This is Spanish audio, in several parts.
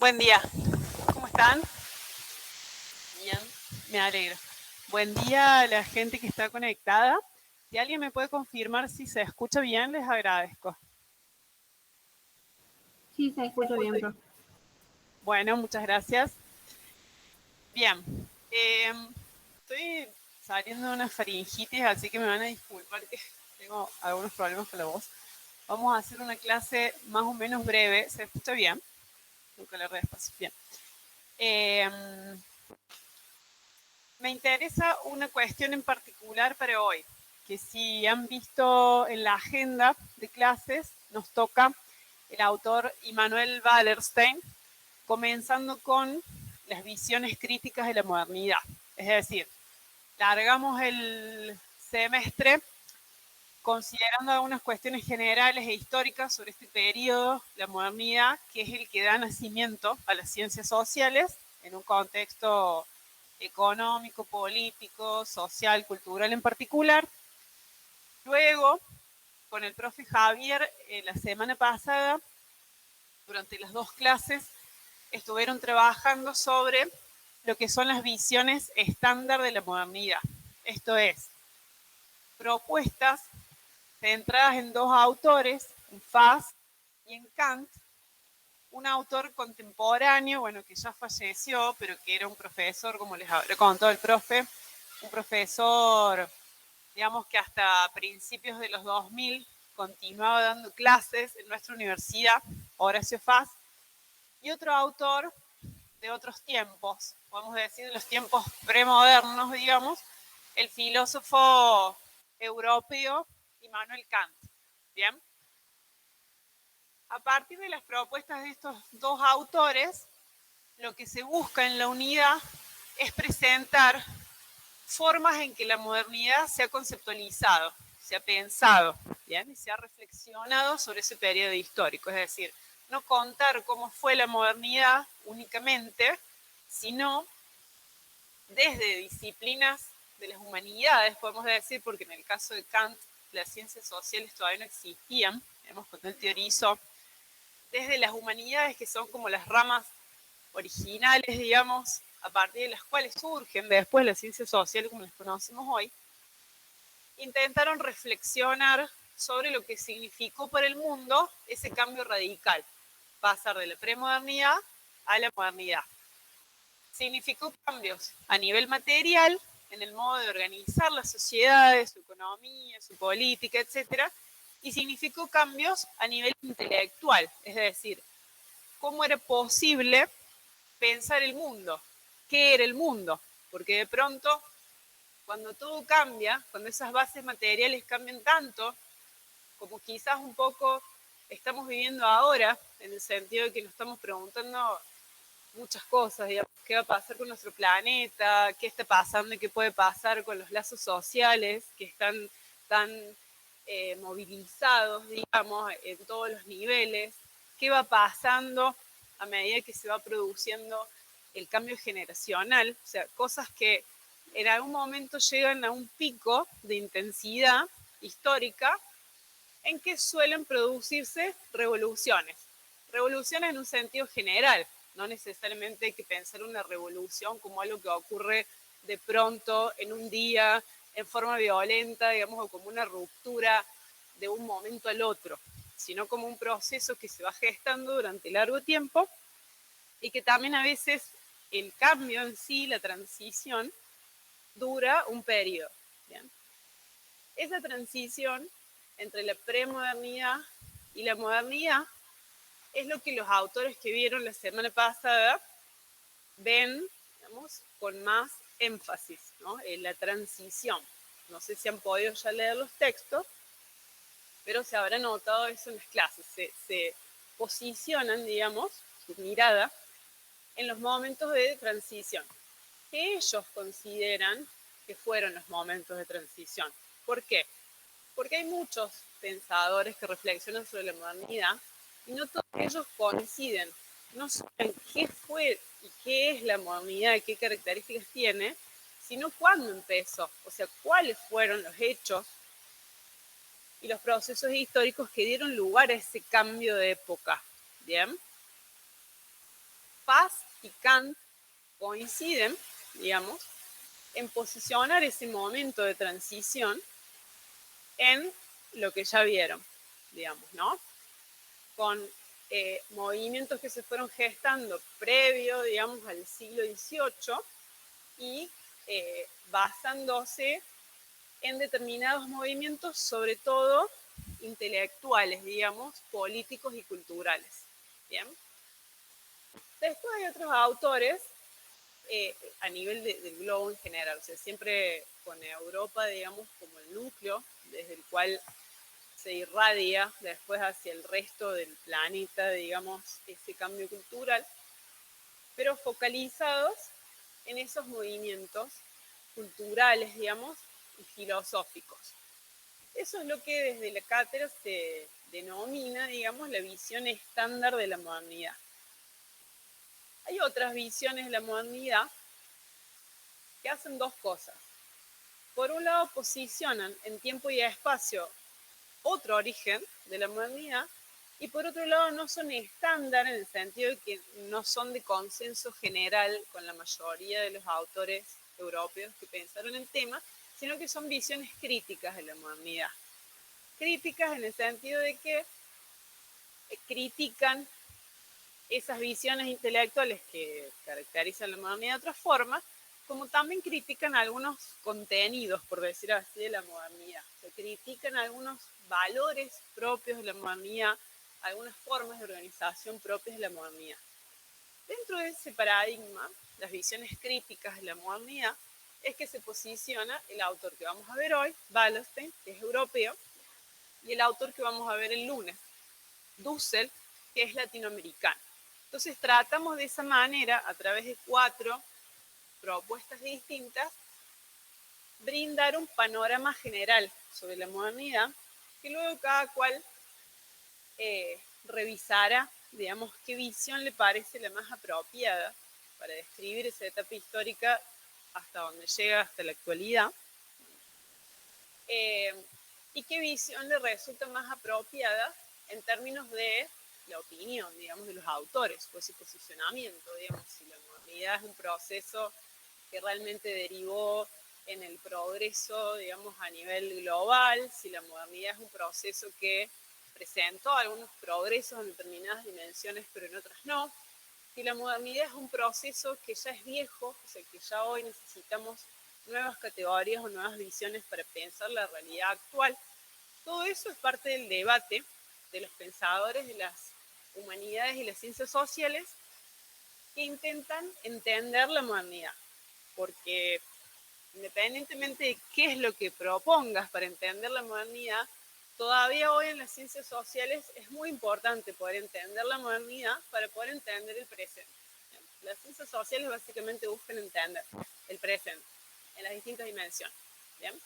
Buen día, ¿cómo están? Bien, me alegro. Buen día a la gente que está conectada. Si alguien me puede confirmar si se escucha bien, les agradezco. Sí, se escucha bien, profe. Bueno, muchas gracias. Bien, estoy saliendo de una faringitis, así que me van a disculpar que tengo algunos problemas con la voz. Vamos a hacer una clase más o menos breve. ¿Se escucha bien? Nunca le despacio. Bien. Me interesa una cuestión en particular para hoy, que si han visto en la agenda de clases, nos toca el autor Immanuel Wallerstein, comenzando con las visiones críticas de la modernidad. Es decir, largamos el semestre considerando algunas cuestiones generales e históricas sobre este periodo, la modernidad, que es el que da nacimiento a las ciencias sociales en un contexto económico, político, social, cultural en particular. Luego, con el profe Javier, la semana pasada, durante las dos clases, estuvieron trabajando sobre lo que son las visiones estándar de la modernidad. Esto es, propuestas centradas en dos autores, en Fass y en Kant, un autor contemporáneo, bueno, que ya falleció, pero que era un profesor, como les habré contado el profe, un profesor, digamos que hasta principios de los 2000 continuaba dando clases en nuestra universidad, Horacio Fass, y otro autor de otros tiempos, podemos decir de los tiempos premodernos, digamos, el filósofo europeo Immanuel Kant. Bien. A partir de las propuestas de estos dos autores, lo que se busca en la unidad es presentar formas en que la modernidad se ha conceptualizado, se ha pensado, ¿bien? Y se ha reflexionado sobre ese periodo histórico. Es decir, no contar cómo fue la modernidad únicamente, sino desde disciplinas de las humanidades, podemos decir, porque en el caso de Kant las ciencias sociales todavía no existían, digamos, cuando él teorizó, desde las humanidades, que son como las ramas originales, digamos, a partir de las cuales surgen después las ciencias sociales como las conocemos hoy, intentaron reflexionar sobre lo que significó para el mundo ese cambio radical, pasar de la premodernidad a la modernidad. Significó cambios a nivel material, en el modo de organizar las sociedades, su economía, su política, etc. Y significó cambios a nivel intelectual, es decir, cómo era posible pensar el mundo, qué era el mundo, porque de pronto, cuando todo cambia, cuando esas bases materiales cambian tanto, como quizás un poco estamos viviendo ahora, en el sentido de que nos estamos preguntando muchas cosas, digamos, qué va a pasar con nuestro planeta, qué está pasando y qué puede pasar con los lazos sociales que están tan movilizados, digamos, en todos los niveles, qué va pasando a medida que se va produciendo el cambio generacional, o sea, cosas que en algún momento llegan a un pico de intensidad histórica en que suelen producirse revoluciones. Revoluciones en un sentido general, no necesariamente hay que pensar una revolución como algo que ocurre de pronto en un día en forma violenta, digamos, o como una ruptura de un momento al otro, sino como un proceso que se va gestando durante largo tiempo y que también a veces el cambio en sí, la transición, dura un periodo. ¿Bien? Esa transición entre la premodernidad y la modernidad es lo que los autores que vieron la semana pasada ven, digamos, con más énfasis, ¿no? En la transición. No sé si han podido ya leer los textos, pero se habrá notado eso en las clases. Se posicionan, digamos, su mirada en los momentos de transición, que ellos consideran que fueron los momentos de transición. ¿Por qué? Porque hay muchos pensadores que reflexionan sobre la modernidad y no todos ellos coinciden, no solo en qué fue y qué es la modernidad y qué características tiene, sino cuándo empezó, o sea, cuáles fueron los hechos y los procesos históricos que dieron lugar a ese cambio de época. ¿Bien? Paz y Kant coinciden, digamos, en posicionar ese momento de transición en lo que ya vieron, digamos, ¿no? Con movimientos que se fueron gestando previo, digamos, al siglo XVIII y basándose en determinados movimientos, sobre todo intelectuales, digamos, políticos y culturales. ¿Bien? Después hay otros autores a nivel del globo en general, o sea, siempre con Europa, digamos, como el núcleo desde el cual se irradia después hacia el resto del planeta, digamos, ese cambio cultural, pero focalizados en esos movimientos culturales, digamos, y filosóficos. Eso es lo que desde la cátedra se denomina, digamos, la visión estándar de la modernidad. Hay otras visiones de la modernidad que hacen dos cosas. Por un lado, posicionan en tiempo y espacio otro origen de la modernidad, y por otro lado no son estándar en el sentido de que no son de consenso general con la mayoría de los autores europeos que pensaron el tema, sino que son visiones críticas de la modernidad. Críticas en el sentido de que critican esas visiones intelectuales que caracterizan la modernidad de otra forma, como también critican algunos contenidos, por decir así, de la modernidad. Se critican algunos valores propios de la modernidad, algunas formas de organización propias de la modernidad. Dentro de ese paradigma, las visiones críticas de la modernidad, es que se posiciona el autor que vamos a ver hoy, Wallerstein, que es europeo, y el autor que vamos a ver el lunes, Dussel, que es latinoamericano. Entonces tratamos de esa manera, a través de 4 propuestas distintas, brindar un panorama general sobre la modernidad, que luego cada cual revisará, digamos, qué visión le parece la más apropiada para describir esa etapa histórica hasta donde llega, hasta la actualidad, y qué visión le resulta más apropiada en términos de la opinión, digamos, de los autores, o ese posicionamiento, digamos, si la modernidad es un proceso que realmente derivó en el progreso, digamos, a nivel global, si la modernidad es un proceso que presentó algunos progresos en determinadas dimensiones, pero en otras no, si la modernidad es un proceso que ya es viejo, o sea, que ya hoy necesitamos nuevas categorías o nuevas visiones para pensar la realidad actual. Todo eso es parte del debate de los pensadores de las humanidades y las ciencias sociales que intentan entender la modernidad, porque independientemente de qué es lo que propongas para entender la modernidad, todavía hoy en las ciencias sociales es muy importante poder entender la modernidad para poder entender el presente. Las ciencias sociales básicamente buscan entender el presente en las distintas dimensiones. ¿Bien?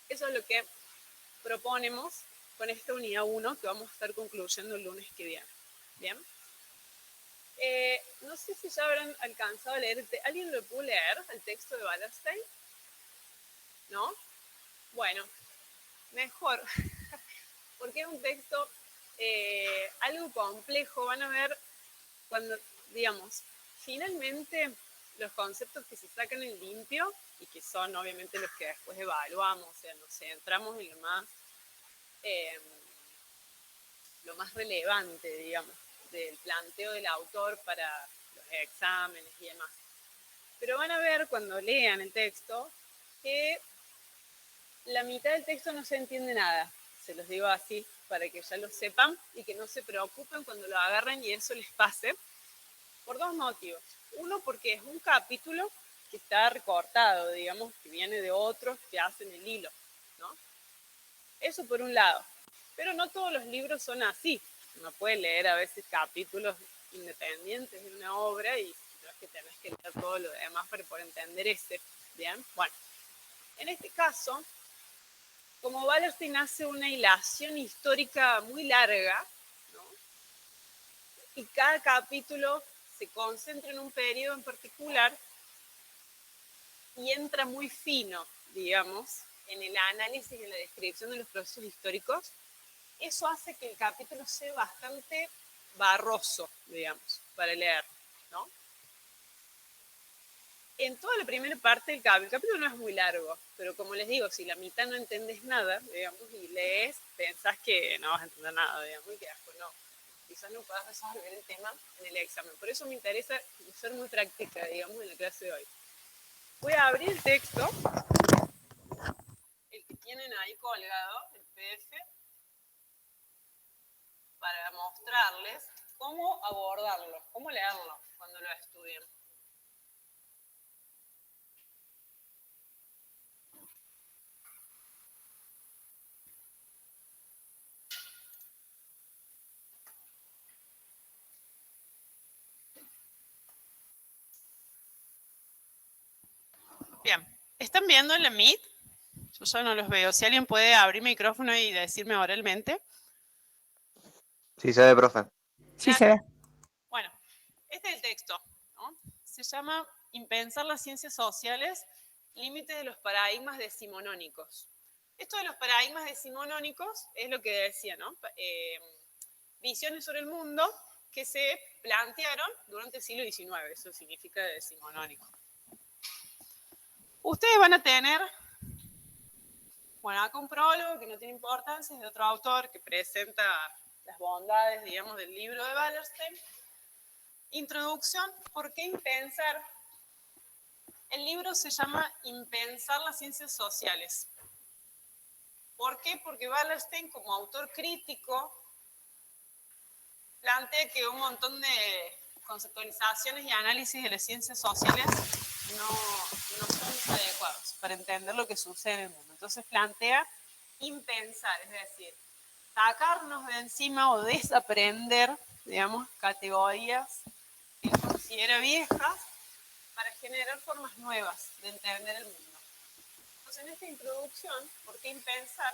Eso es lo que proponemos con esta unidad 1 que vamos a estar concluyendo el lunes que viene. ¿Bien? No sé si ya habrán alcanzado a leer. ¿Alguien lo pudo leer, el texto de Wallerstein? ¿No? Bueno, mejor, porque es un texto algo complejo. Van a ver cuando, digamos, finalmente los conceptos que se sacan en limpio y que son obviamente los que después evaluamos, o sea, nos centramos en lo más relevante, digamos, del planteo del autor para los exámenes y demás. Pero van a ver cuando lean el texto que la mitad del texto no se entiende nada, se los digo así para que ya lo sepan y que no se preocupen cuando lo agarren y eso les pase, por 2 motivos. Uno, porque es un capítulo que está recortado, digamos, que viene de otros que hacen el hilo, ¿no? Eso por un lado. Pero no todos los libros son así. Uno puede leer a veces capítulos independientes de una obra y no es que tenés que leer todo lo demás para poder entender ese. Bien, bueno. En este caso, como Wallerstein hace una hilación histórica muy larga, ¿no? Y cada capítulo se concentra en un periodo en particular y entra muy fino, digamos, en el análisis y en la descripción de los procesos históricos, eso hace que el capítulo sea bastante barroso, digamos, para leer. ¿no? En toda la primera parte del capítulo, el capítulo no es muy largo, pero como les digo, si la mitad no entendés nada, digamos, y lees, pensás que no vas a entender nada, digamos, y que después no. Quizás no puedas resolver el tema en el examen. Por eso me interesa ser muy práctica, digamos, en la clase de hoy. Voy a abrir el texto, el que tienen ahí colgado, el PDF, para mostrarles cómo abordarlo, cómo leerlo cuando lo estudien. Bien, ¿están viendo el Meet? Yo ya no los veo. Si alguien puede abrir micrófono y decirme oralmente. Sí, se ve, profe. Sí, se ve. Bueno, este es el texto, ¿no? Se llama Impensar las ciencias sociales, límites de los paradigmas decimonónicos. Esto de los paradigmas decimonónicos es lo que decía, ¿no? Visiones sobre el mundo que se plantearon durante el siglo XIX, eso significa decimonónico. Ustedes van a tener, bueno, acá un prólogo que no tiene importancia, es de otro autor que presenta las bondades, digamos, del libro de Wallerstein. Introducción, ¿por qué impensar? El libro se llama Impensar las ciencias sociales. ¿Por qué? Porque Wallerstein, como autor crítico, plantea que un montón de conceptualizaciones y análisis de las ciencias sociales no son adecuados para entender lo que sucede en el mundo. Entonces plantea impensar, es decir, sacarnos de encima o desaprender, digamos, categorías que él considera viejas para generar formas nuevas de entender el mundo. Entonces, en esta introducción, ¿por qué impensar?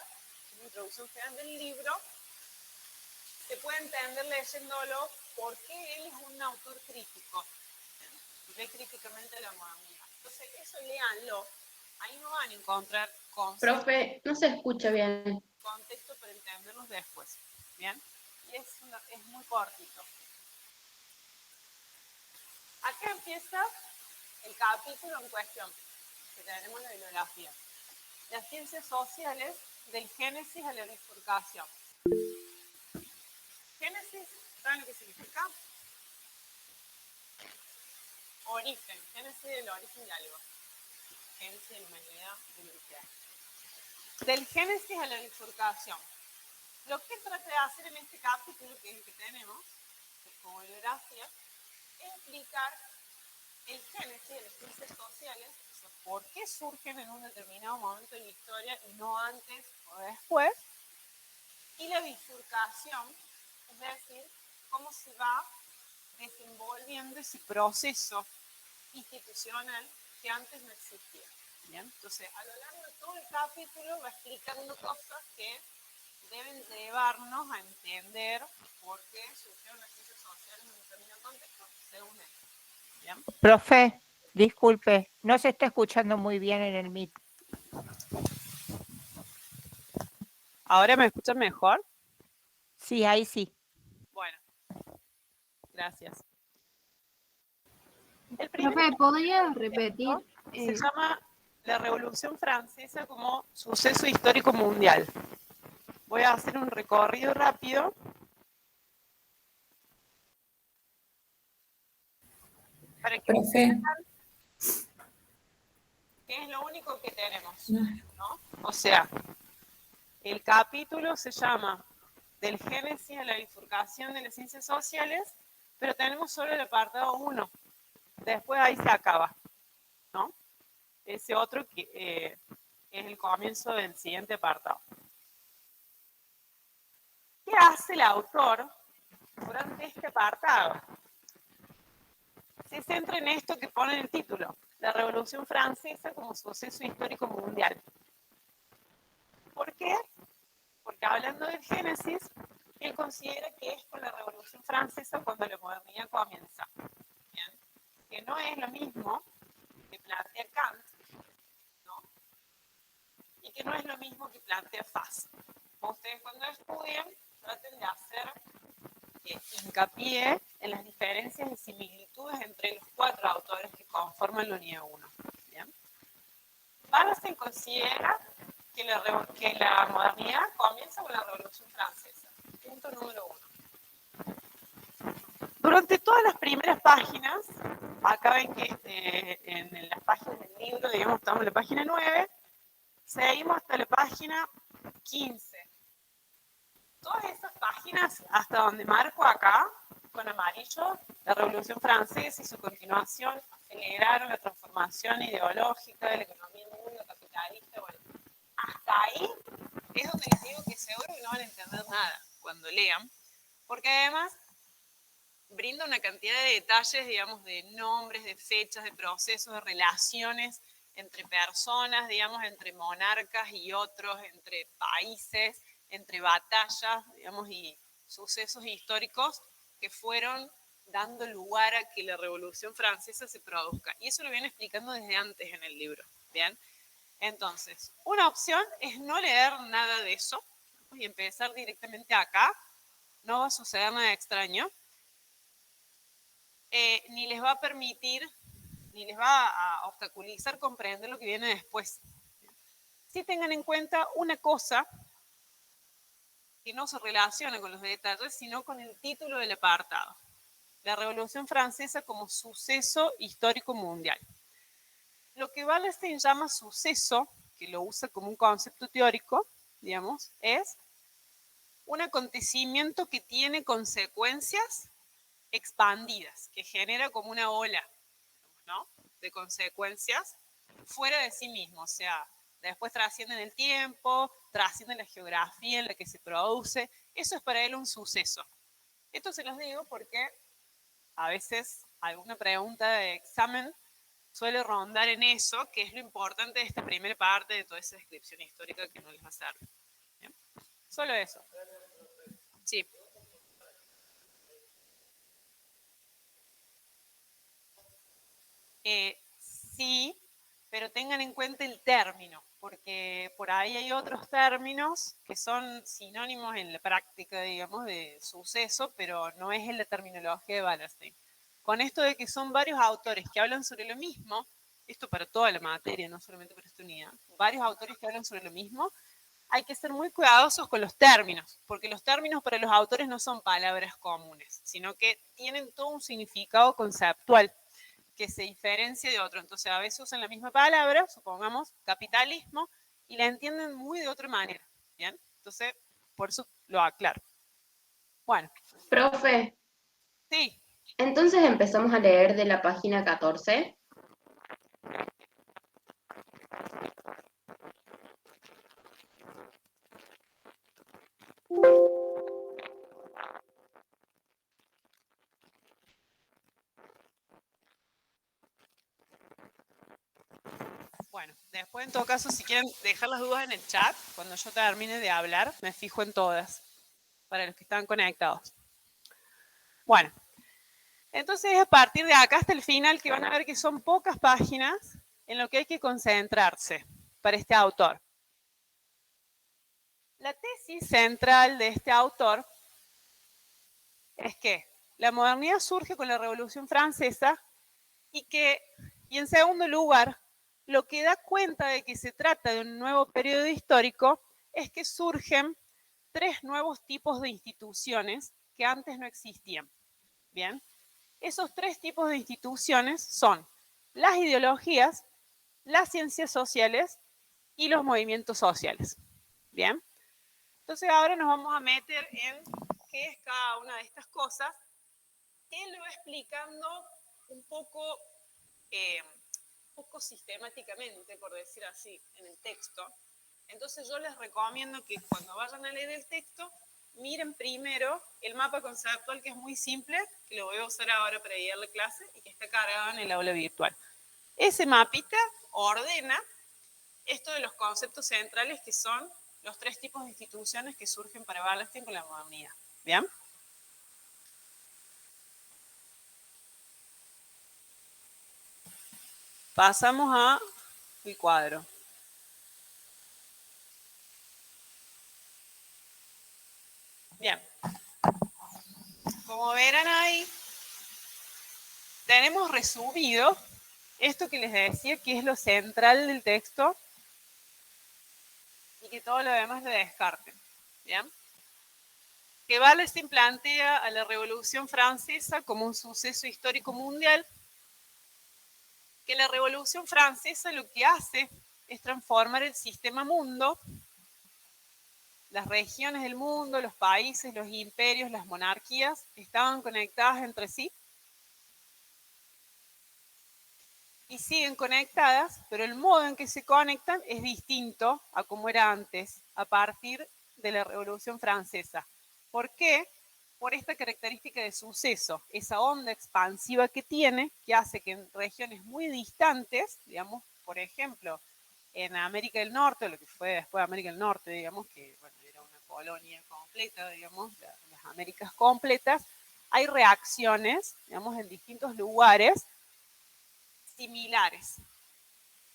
La introducción general del libro, se puede entender leyéndolo por qué él es un autor crítico. Ve críticamente la modernidad. Entonces, eso léanlo. Ahí no van a encontrar conceptos. Profe, no se escucha bien. Contexto para entenderlos después. ¿Bien? Y es muy cortito. Acá empieza el capítulo en cuestión, que tenemos la bibliografía. Las ciencias sociales, del Génesis a la bifurcación. Génesis, ¿saben lo que significa? Origen. Génesis del origen de algo. Génesis de la humanidad, del origen. Del Génesis a la bifurcación. Lo que trata de hacer en este capítulo, que es el que tenemos, que es como bibliografía, es explicar el génesis de las ciencias sociales, o sea, por qué surgen en un determinado momento de la historia y no antes o después, y la bifurcación, es decir, cómo se va desenvolviendo ese proceso institucional que antes no existía. ¿Bien? Entonces, a lo largo de todo el capítulo va explicando cosas que deben llevarnos a entender por qué surgieron las ciencias sociales en un determinado contexto según él. ¿Bien? Profe, disculpe, no se está escuchando muy bien en el Meet. ¿Ahora me escuchan mejor? Sí, ahí sí. Bueno, gracias. El primer Profe, ¿podría repetir? se llama la Revolución Francesa como suceso histórico mundial. Voy a hacer un recorrido rápido. Para que entiendan qué es lo único que tenemos, ¿no? O sea, el capítulo se llama Del Génesis a la bifurcación de las ciencias sociales, pero tenemos solo el apartado 1. Después ahí se acaba, ¿no? Ese otro que es el comienzo del siguiente apartado. ¿Qué hace el autor durante este apartado? Se centra en esto que pone en el título, la Revolución Francesa como suceso histórico mundial. ¿Por qué? Porque hablando del Génesis, él considera que es con la Revolución Francesa cuando la modernidad comienza. ¿Bien? Que no es lo mismo que plantea Kant, ¿no? Y que no es lo mismo que plantea Fass. Ustedes cuando estudian traten de hacer hincapié en las diferencias y similitudes entre los 4 autores que conforman la unidad 1. ¿Bien? Wallerstein considera que la modernidad comienza con la Revolución Francesa. Punto número 1. Durante todas las primeras páginas, acá ven que en las páginas del libro, digamos, estamos en la página 9, seguimos hasta la página 15. Todas estas páginas, hasta donde marco acá, con amarillo, la Revolución Francesa y su continuación aceleraron la transformación ideológica de la economía del mundo capitalista. Bueno, hasta ahí es donde les digo que seguro que no van a entender nada cuando lean, porque además brinda una cantidad de detalles, digamos, de nombres, de fechas, de procesos, de relaciones entre personas, digamos, entre monarcas y otros, entre países, entre batallas, digamos, y sucesos históricos que fueron dando lugar a que la Revolución Francesa se produzca. Y eso lo viene explicando desde antes en el libro, ¿bien? Entonces, una opción es no leer nada de eso y empezar directamente acá. No va a suceder nada extraño. Ni les va a permitir, ni les va a obstaculizar comprender lo que viene después. Sí tengan en cuenta una cosa que no se relaciona con los detalles, sino con el título del apartado. La Revolución Francesa como suceso histórico mundial. Lo que Wallerstein llama suceso, que lo usa como un concepto teórico, digamos, es un acontecimiento que tiene consecuencias expandidas, que genera como una ola, ¿no?, de consecuencias fuera de sí mismo, o sea, después trasciende en el tiempo, trasciende en la geografía en la que se produce. Eso es para él un suceso. Esto se los digo porque a veces alguna pregunta de examen suele rondar en eso, que es lo importante de esta primera parte de toda esa descripción histórica que no les va a servir. ¿Bien? Solo eso. Sí. Sí, pero tengan en cuenta el término, porque por ahí hay otros términos que son sinónimos en la práctica, digamos, de suceso, pero no es en la terminología de Wallerstein. Con esto de que son varios autores que hablan sobre lo mismo, esto para toda la materia, no solamente para esta unidad, varios autores que hablan sobre lo mismo, hay que ser muy cuidadosos con los términos, porque los términos para los autores no son palabras comunes, sino que tienen todo un significado conceptual que se diferencia de otro. Entonces, a veces usan la misma palabra, supongamos capitalismo, y la entienden muy de otra manera. ¿Bien? Entonces, por eso lo aclaro. Bueno. Profe, Sí. entonces empezamos a leer de la página 14. Bueno, después en todo caso, si quieren dejar las dudas en el chat, cuando yo termine de hablar, me fijo en todas, para los que están conectados. Bueno, entonces a partir de acá hasta el final, que van a ver que son pocas páginas en lo que hay que concentrarse para este autor. La tesis central de este autor es que la modernidad surge con la Revolución Francesa y en segundo lugar, lo que da cuenta de que se trata de un nuevo periodo histórico es que surgen 3 nuevos tipos de instituciones que antes no existían. Bien, esos 3 tipos de instituciones son las ideologías, las ciencias sociales y los movimientos sociales. Bien, entonces ahora nos vamos a meter en qué es cada una de estas cosas. Él lo va explicando un poco sistemáticamente, por decir así, en el texto. Entonces yo les recomiendo que cuando vayan a leer el texto, miren primero el mapa conceptual, que es muy simple, que lo voy a usar ahora para guiar la clase y que está cargado en el aula virtual. Ese mapita ordena esto de los conceptos centrales, que son los 3 tipos de instituciones que surgen para Wallerstein con la modernidad. ¿Bien? Pasamos al cuadro. Bien. como verán ahí, tenemos resumido esto que les decía que es lo central del texto y que todo lo demás lo descarten. ¿Bien? Que Wallerstein plantea a la Revolución Francesa como un suceso histórico mundial, que la Revolución Francesa lo que hace es transformar el sistema mundo, las regiones del mundo, los países, los imperios, las monarquías, estaban conectadas entre sí y siguen conectadas, pero el modo en que se conectan es distinto a como era antes, a partir de la Revolución Francesa. ¿Por qué? Por esta característica de suceso, esa onda expansiva que tiene, que hace que en regiones muy distantes, digamos, por ejemplo, en América del Norte, lo que fue después de América del Norte, digamos, que bueno, era una colonia completa, digamos, las Américas completas, hay reacciones, digamos, en distintos lugares similares.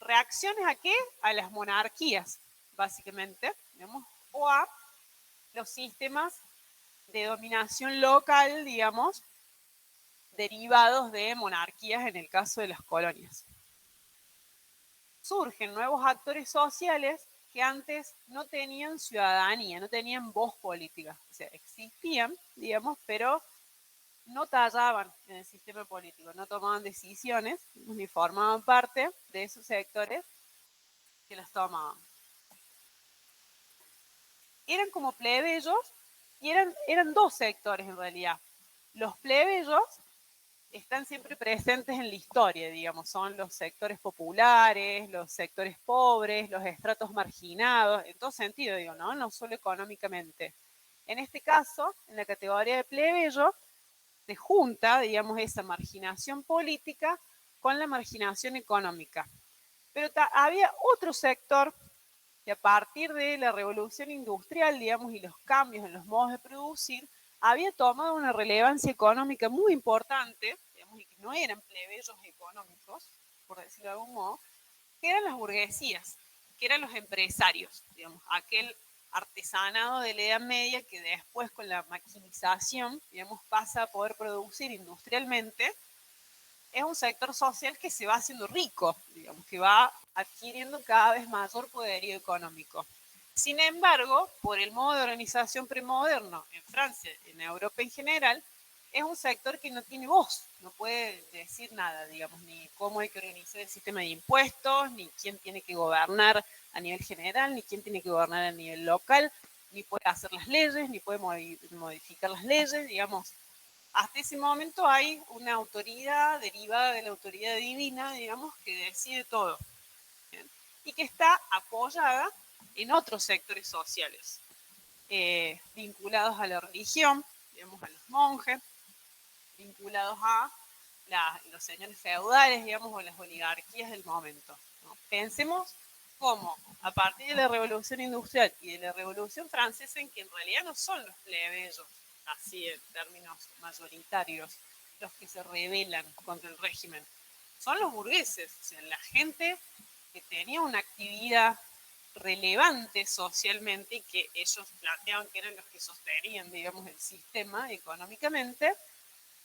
¿Reacciones a qué? A las monarquías, básicamente, digamos, o a los sistemas de dominación local, digamos, derivados de monarquías en el caso de las colonias. Surgen nuevos actores sociales que antes no tenían ciudadanía, no tenían voz política. O sea, existían, digamos, pero no tallaban en el sistema político, no tomaban decisiones, ni formaban parte de esos sectores que las tomaban. Eran como plebeyos y eran dos sectores en realidad. Los plebeyos están siempre presentes en la historia, digamos, son los sectores populares, los sectores pobres, los estratos marginados, en todo sentido, digo, ¿no? No solo económicamente. En este caso, en la categoría de plebeyo, se junta, digamos, esa marginación política con la marginación económica. Pero había otro sector que a partir de la revolución industrial, digamos, y los cambios en los modos de producir, había tomado una relevancia económica muy importante, digamos, y que no eran plebeyos económicos, por decirlo de algún modo, que eran las burguesías, que eran los empresarios, digamos, aquel artesanado de la Edad Media que después con la maquinización, digamos, pasa a poder producir industrialmente. Es un sector social que se va haciendo rico, digamos, que va adquiriendo cada vez mayor poderío económico. Sin embargo, por el modo de organización premoderno en Francia, en Europa en general, es un sector que no tiene voz, no puede decir nada, digamos, ni cómo hay que organizar el sistema de impuestos, ni quién tiene que gobernar a nivel general, ni quién tiene que gobernar a nivel local, ni puede hacer las leyes, ni puede modificar las leyes, digamos. Hasta ese momento hay una autoridad derivada de la autoridad divina, digamos, que decide todo. ¿Bien? Y que está apoyada en otros sectores sociales, vinculados a la religión, digamos, a los monjes, vinculados a los señores feudales, digamos, o las oligarquías del momento, ¿no? Pensemos cómo, a partir de la Revolución Industrial y de la Revolución Francesa, en que en realidad no son los plebeyos, así en términos mayoritarios, los que se rebelan contra el régimen, son los burgueses, o sea, la gente que tenía una actividad relevante socialmente y que ellos planteaban que eran los que sostenían, digamos, el sistema económicamente,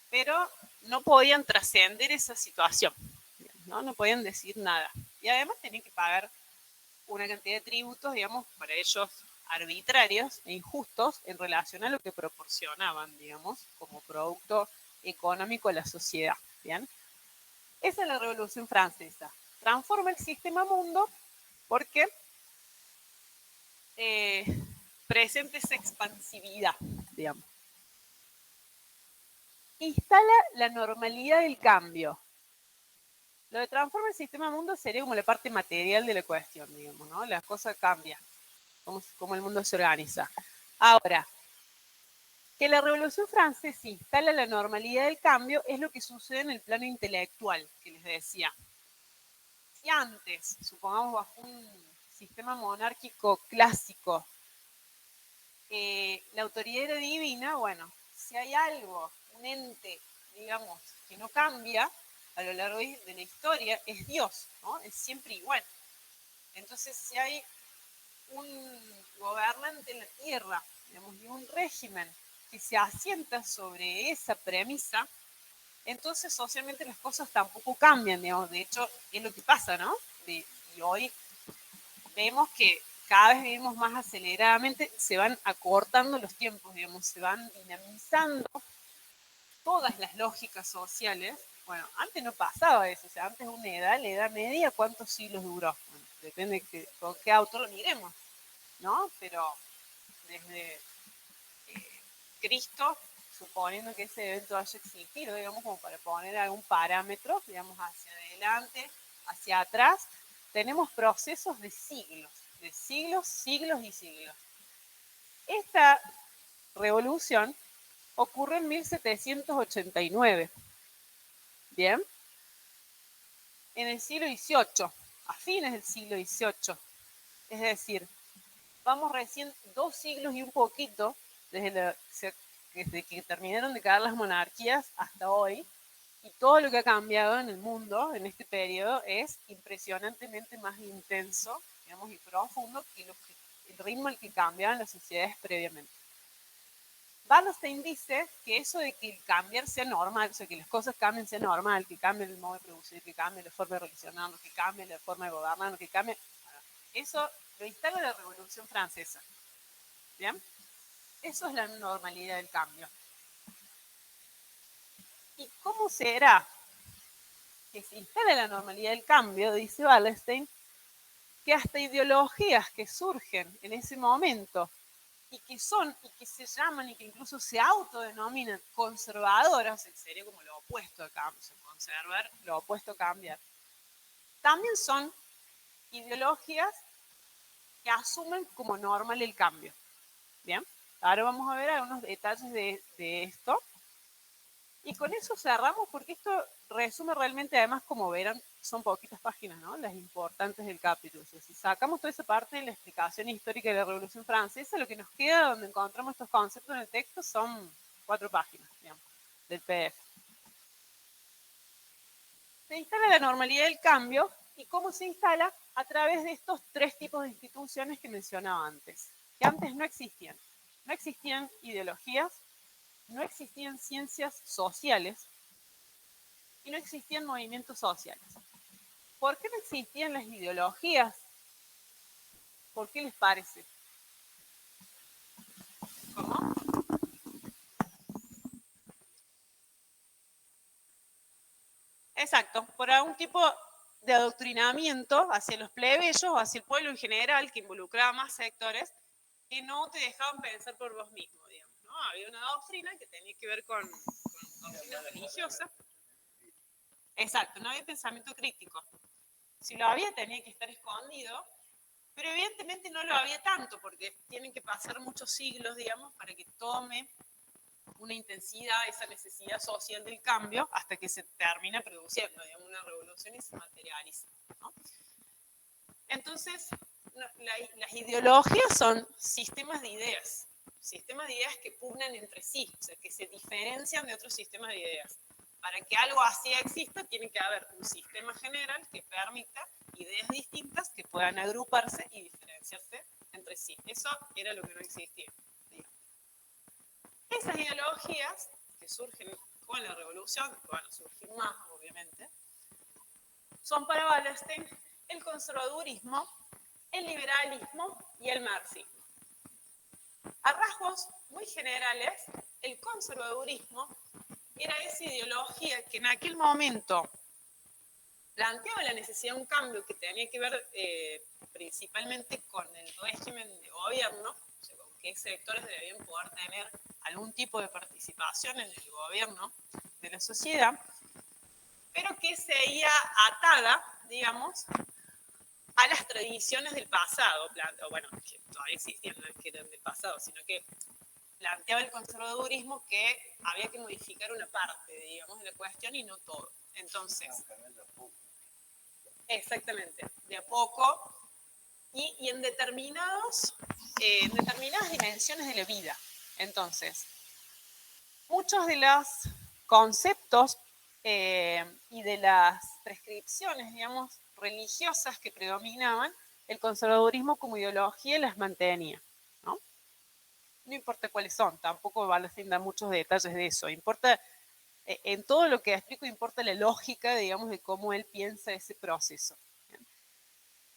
pero no podían trascender esa situación, ¿no? No podían decir nada. Y además tenían que pagar una cantidad de tributos, digamos, para ellos arbitrarios e injustos en relación a lo que proporcionaban, digamos, como producto económico a la sociedad. ¿Bien? Esa es la Revolución Francesa. Transforma el sistema mundo porque presenta esa expansividad, digamos. Instala la normalidad del cambio. Lo de transforma el sistema mundo sería como la parte material de la cuestión, digamos, ¿no? La cosa cambia, como el mundo se organiza. Ahora, que la Revolución Francesa instala la normalidad del cambio es lo que sucede en el plano intelectual, que les decía. Si antes, supongamos bajo un sistema monárquico clásico, la autoridad era divina, bueno, si hay algo, un ente, digamos, que no cambia a lo largo de la historia, es Dios, ¿no? Es siempre igual. Entonces, si hay un gobernante en la tierra, digamos, y un régimen que se asienta sobre esa premisa, entonces socialmente las cosas tampoco cambian, digamos. De hecho, es lo que pasa, ¿no? Y hoy vemos que cada vez vivimos más aceleradamente, se van acortando los tiempos, digamos, se van dinamizando todas las lógicas sociales. Bueno, antes no pasaba eso, o sea, antes una edad, la edad media, ¿cuántos siglos duró? Bueno, depende de con qué autor lo miremos, ¿no? Pero desde Cristo, suponiendo que ese evento haya existido, digamos, como para poner algún parámetro, digamos, hacia adelante, hacia atrás, tenemos procesos de siglos, siglos y siglos. Esta revolución ocurre en 1789, ¿bien? En el siglo XVIII, a fines del siglo XVIII. Es decir, vamos recién 2 siglos y un poquito desde que terminaron de caer las monarquías hasta hoy, y todo lo que ha cambiado en el mundo en este periodo es impresionantemente más intenso, digamos, y profundo que el ritmo al que cambiaban las sociedades previamente. Wallerstein dice que eso de que el cambiar sea normal, o sea, que las cosas cambien sea normal, que cambie el modo de producir, que cambie la forma de relacionarnos, que cambie la forma de gobernarnos, que cambie... Eso lo instala la Revolución Francesa. ¿Bien? Eso es la normalidad del cambio. ¿Y cómo será que se instale la normalidad del cambio? Dice Wallerstein, que hasta ideologías que surgen en ese momento y que se llaman y que incluso se autodenominan conservadoras, que sería como lo opuesto a cambio, conservar, lo opuesto a cambiar, también son ideologías que asumen como normal el cambio. Bien, ahora vamos a ver algunos detalles de esto. Y con eso cerramos, porque esto resume realmente, además, como verán, son poquitas páginas, ¿no? Las importantes del capítulo. O sea, si sacamos toda esa parte de la explicación histórica de la Revolución Francesa, lo que nos queda donde encontramos estos conceptos en el texto son 4 páginas, digamos, del PDF. Se instala la normalidad del cambio, y cómo se instala a través de estos 3 tipos de instituciones que mencionaba antes, que antes no existían. No existían ideologías, no existían ciencias sociales y no existían movimientos sociales. ¿Por qué no existían las ideologías? ¿Por qué les parece? ¿Cómo? Exacto, por algún tipo de adoctrinamiento hacia los plebeyos o hacia el pueblo en general, que involucraba más sectores, que no te dejaban pensar por vos mismo, digamos, ¿no? Había una doctrina que tenía que ver con doctrina religiosa. Exacto, no había pensamiento crítico. Si lo había, tenía que estar escondido, pero evidentemente no lo había tanto, porque tienen que pasar muchos siglos, digamos, para que tome una intensidad, esa necesidad social del cambio, hasta que se termina produciendo, digamos, una revolución y se materializa, ¿no? Entonces, las ideologías son sistemas de ideas que pugnan entre sí, o sea, que se diferencian de otros sistemas de ideas. Para que algo así exista, tiene que haber un sistema general que permita ideas distintas que puedan agruparse y diferenciarse entre sí. Eso era lo que no existía. Esas ideologías que surgen con la revolución, que van a surgir más, obviamente, son para Wallerstein el conservadurismo, el liberalismo y el marxismo. A rasgos muy generales, el conservadurismo era esa ideología que en aquel momento planteaba la necesidad de un cambio que tenía que ver principalmente con el régimen de gobierno, o sea, con qué sectores debían poder tener algún tipo de participación en el gobierno de la sociedad, pero que seguía atada, digamos, a las tradiciones del pasado, bueno, que todavía existían, no es que eran del pasado, sino que planteaba el conservadurismo que había que modificar una parte, digamos, de la cuestión y no todo. Entonces, exactamente, de a poco y en determinadas dimensiones de la vida. Entonces, muchos de los conceptos y de las prescripciones, digamos, religiosas que predominaban, el conservadurismo como ideología las mantenía, ¿no? no importa cuáles son, tampoco vale sin dar muchos detalles de eso, importa, en todo lo que explico importa la lógica, digamos, de cómo él piensa ese proceso.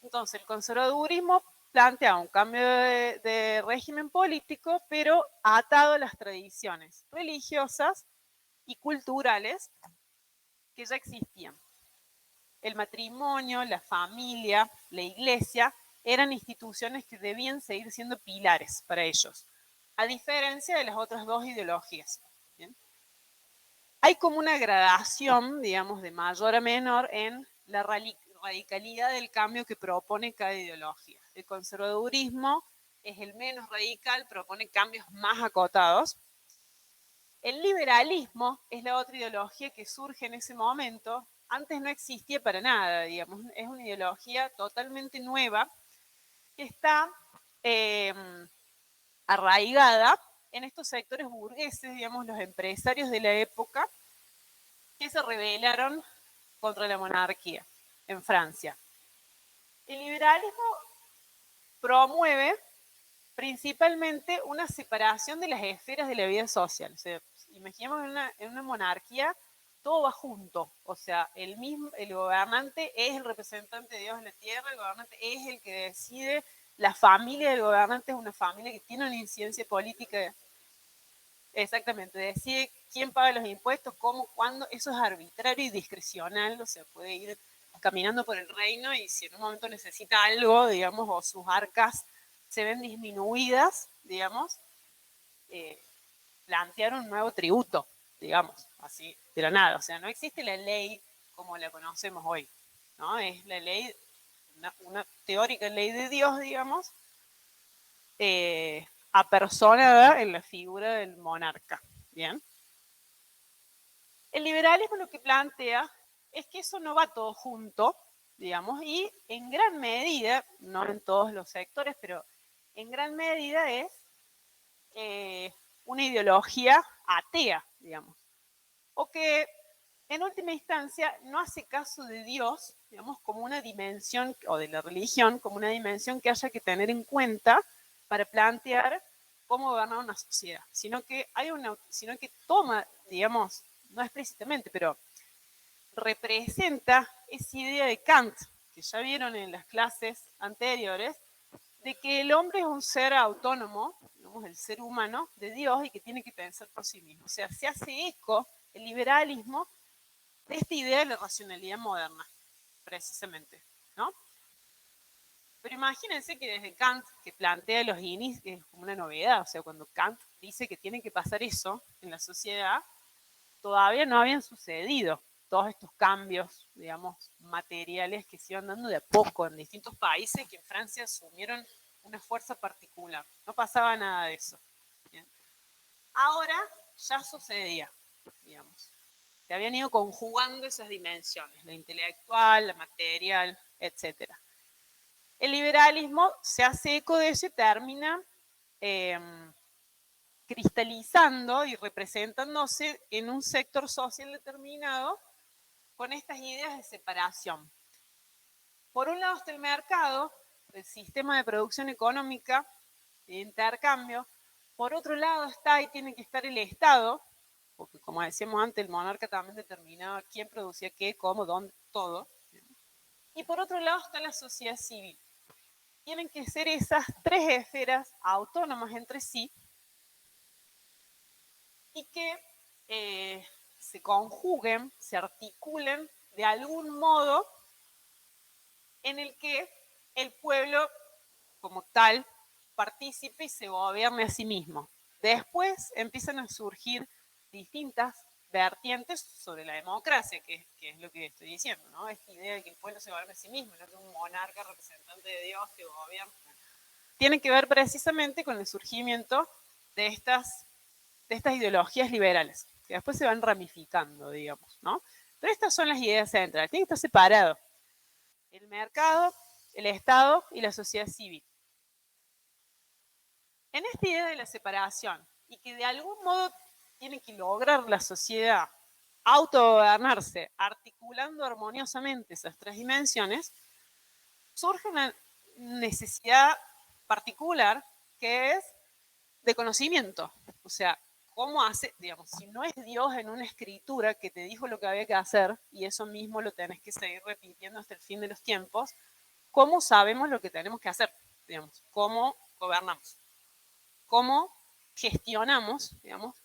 Entonces, el conservadurismo plantea un cambio de régimen político, pero atado a las tradiciones religiosas y culturales que ya existían. El matrimonio, la familia, la iglesia eran instituciones que debían seguir siendo pilares para ellos, a diferencia de las otras dos ideologías. ¿Bien? Hay como una gradación, digamos, de mayor a menor en la radicalidad del cambio que propone cada ideología. El conservadurismo es el menos radical, propone cambios más acotados. El liberalismo es la otra ideología que surge en ese momento. Antes no existía para nada, digamos, es una ideología totalmente nueva que está arraigada en estos sectores burgueses, digamos, los empresarios de la época que se rebelaron contra la monarquía en Francia. El liberalismo promueve principalmente una separación de las esferas de la vida social. O sea, imaginemos en una monarquía, todo va junto. O sea, el gobernante es el representante de Dios en la tierra, el gobernante es el que decide, la familia del gobernante es una familia que tiene una incidencia política. Exactamente, decide quién paga los impuestos, cómo, cuándo, eso es arbitrario y discrecional, o sea, puede ir caminando por el reino y si en un momento necesita algo, digamos, o sus arcas se ven disminuidas, digamos, plantear un nuevo tributo, digamos, así, de la nada. O sea, no existe la ley como la conocemos hoy, ¿no? Es la ley, una teórica ley de Dios, digamos, apersonada en la figura del monarca, ¿bien? El liberalismo lo que plantea es que eso no va todo junto, digamos, y en gran medida, no en todos los sectores, pero en gran medida es una ideología atea, digamos, o que en última instancia no hace caso de Dios, digamos, como una dimensión, o de la religión, como una dimensión que haya que tener en cuenta para plantear cómo gobernar una sociedad, sino que toma, digamos, no explícitamente, pero representa esa idea de Kant, que ya vieron en las clases anteriores, de que el hombre es un ser autónomo, digamos, el ser humano de Dios y que tiene que pensar por sí mismo. O sea, se hace eco el liberalismo de esta idea de la racionalidad moderna, precisamente, ¿no? Pero imagínense que desde Kant, que plantea los inicios, es como una novedad, o sea, cuando Kant dice que tiene que pasar eso en la sociedad, todavía no habían sucedido todos estos cambios, digamos, materiales que se iban dando de a poco en distintos países que en Francia asumieron una fuerza particular. No pasaba nada de eso. ¿Bien? Ahora ya sucedía, digamos. Se habían ido conjugando esas dimensiones, la intelectual, la material, etc. El liberalismo se hace eco de eso y termina cristalizando y representándose en un sector social determinado con estas ideas de separación. Por un lado está el mercado, el sistema de producción económica, de intercambio. Por otro lado está y tiene que estar el Estado, porque como decíamos antes, el monarca también determinaba quién producía qué, cómo, dónde, todo. Y por otro lado está la sociedad civil. Tienen que ser esas tres esferas autónomas entre sí y que se conjuguen, se articulen de algún modo en el que el pueblo como tal participe y se gobierne a sí mismo. Después empiezan a surgir distintas vertientes sobre la democracia, que es lo que estoy diciendo, ¿no? Esta idea de que el pueblo se gobierne a sí mismo, no que un monarca representante de Dios que gobierna. Tiene que ver precisamente con el surgimiento de estas ideologías liberales, que después se van ramificando, digamos, ¿no? Pero estas son las ideas centrales, tiene que estar separado el mercado, el Estado y la sociedad civil. En esta idea de la separación y que de algún modo tiene que lograr la sociedad autogobernarse, articulando armoniosamente esas tres dimensiones, surge una necesidad particular que es de conocimiento. O sea, ¿cómo hace, digamos, si no es Dios en una escritura que te dijo lo que había que hacer y eso mismo lo tenés que seguir repitiendo hasta el fin de los tiempos, ¿cómo sabemos lo que tenemos que hacer? Digamos, ¿cómo gobernamos? ¿Cómo gestionamos, digamos,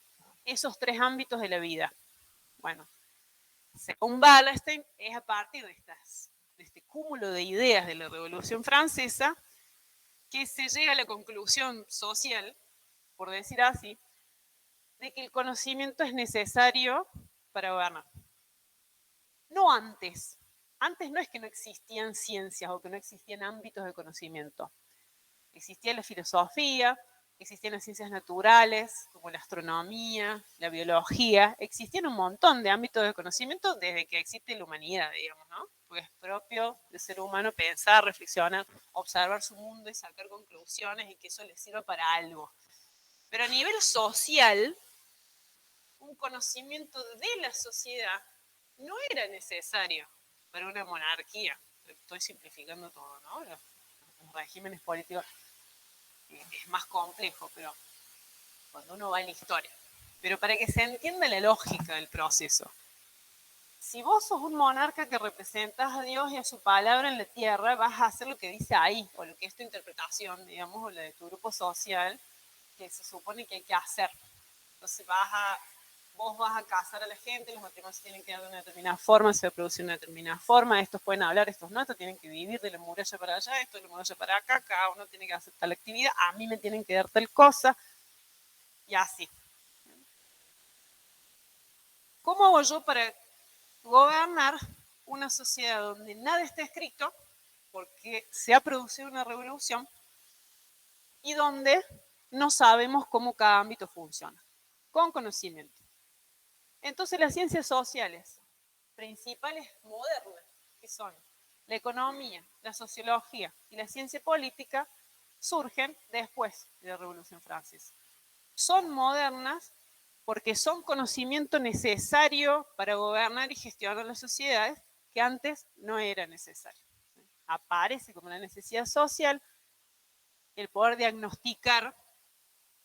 esos tres ámbitos de la vida? Bueno, según Wallerstein, es a partir de este cúmulo de ideas de la Revolución Francesa que se llega a la conclusión social, por decir así, de que el conocimiento es necesario para gobernar. No antes. Antes no es que no existían ciencias o que no existían ámbitos de conocimiento. Existía la filosofía, existían las ciencias naturales, como la astronomía, la biología, existían un montón de ámbitos de conocimiento desde que existe la humanidad, digamos, ¿no? Porque es propio del ser humano pensar, reflexionar, observar su mundo y sacar conclusiones y que eso le sirva para algo. Pero a nivel social, un conocimiento de la sociedad no era necesario para una monarquía. Estoy simplificando todo, ¿no? Los regímenes políticos es más complejo, pero cuando uno va a la historia. Pero para que se entienda la lógica del proceso. Si vos sos un monarca que representas a Dios y a su palabra en la tierra, vas a hacer lo que dice ahí, o lo que es tu interpretación, digamos, o la de tu grupo social, que se supone que hay que hacer. Entonces vos vas a casar a la gente, los matrimonios tienen que dar de una determinada forma, se va a producir de una determinada forma, estos pueden hablar, estos no, estos tienen que vivir de la muralla para allá, esto de la muralla para acá, cada uno tiene que hacer tal actividad, a mí me tienen que dar tal cosa, y así. ¿Cómo hago yo para gobernar una sociedad donde nada está escrito, porque se ha producido una revolución, y donde no sabemos cómo cada ámbito funciona? Con conocimiento. Entonces las ciencias sociales principales modernas, que son la economía, la sociología y la ciencia política, surgen después de la Revolución Francesa. Son modernas porque son conocimiento necesario para gobernar y gestionar las sociedades que antes no era necesario. Aparece como una necesidad social el poder diagnosticar